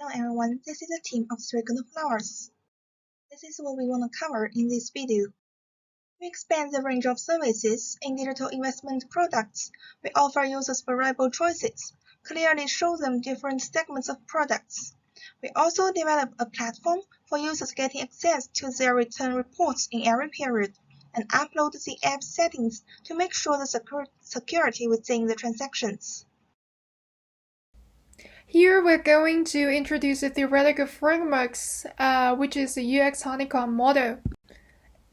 Hello everyone, this is a team of 3 flowers. This is what we want to cover in this video. We expand the range of services in digital investment products. We offer users variable choices, clearly show them different segments of products. We also develop a platform for users getting access to their return reports in every period, and upload the app settings to make sure the security within the transactions. Here we're going to introduce the theoretical frameworks, which is the UX honeycomb model.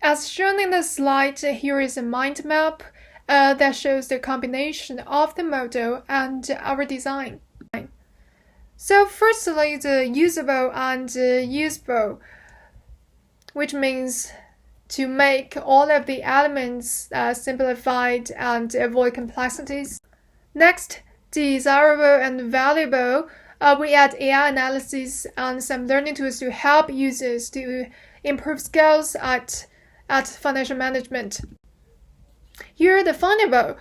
As shown in the slide, here is a mind map that shows the combination of the model and our design. So firstly, the usable and usable, which means to make all of the elements simplified and avoid complexities. Next, desirable and valuable, we add AI analysis and some learning tools to help users to improve skills at financial management. Here, the findable,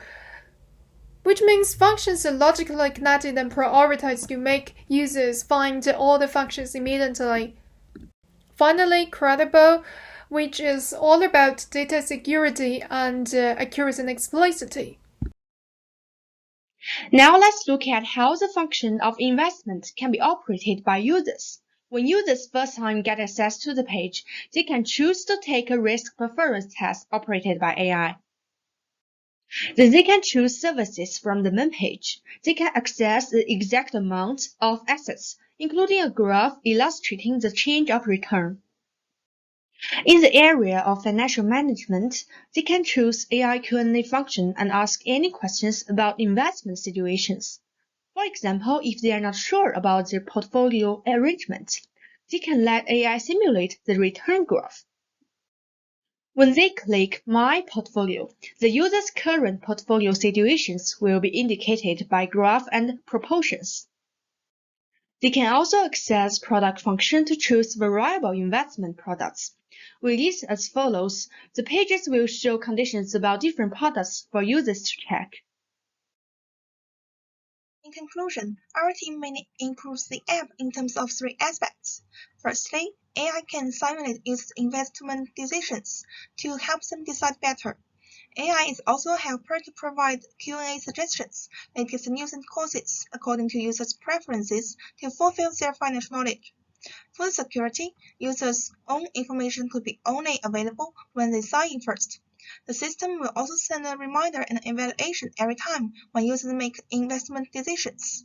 which means functions are logically connected and prioritized to make users find all the functions immediately. Finally, credible, which is all about data security and accuracy and explicitity. Now let's look at how the function of investment can be operated by users. When users first time get access to the page, they can choose to take a risk preference test operated by AI. Then they can choose services from the main page. They can access the exact amount of assets, including a graph illustrating the change of return. In the area of financial management, they can choose AI Q&A function and ask any questions about investment situations. For example, if they are not sure about their portfolio arrangement, they can let AI simulate the return graph. When they click My Portfolio, the user's current portfolio situations will be indicated by graph and proportions. They can also access product function to choose variable investment products. With this as follows, the pages will show conditions about different products for users to check. In conclusion, our team mainly improves the app in terms of 3 aspects. Firstly, AI can simulate its investment decisions to help them decide better. AI is also a helper to provide Q&A suggestions, latest news and courses according to users' preferences to fulfill their financial knowledge. For the security, users' own information could be only available when they sign in first. The system will also send a reminder and evaluation every time when users make investment decisions.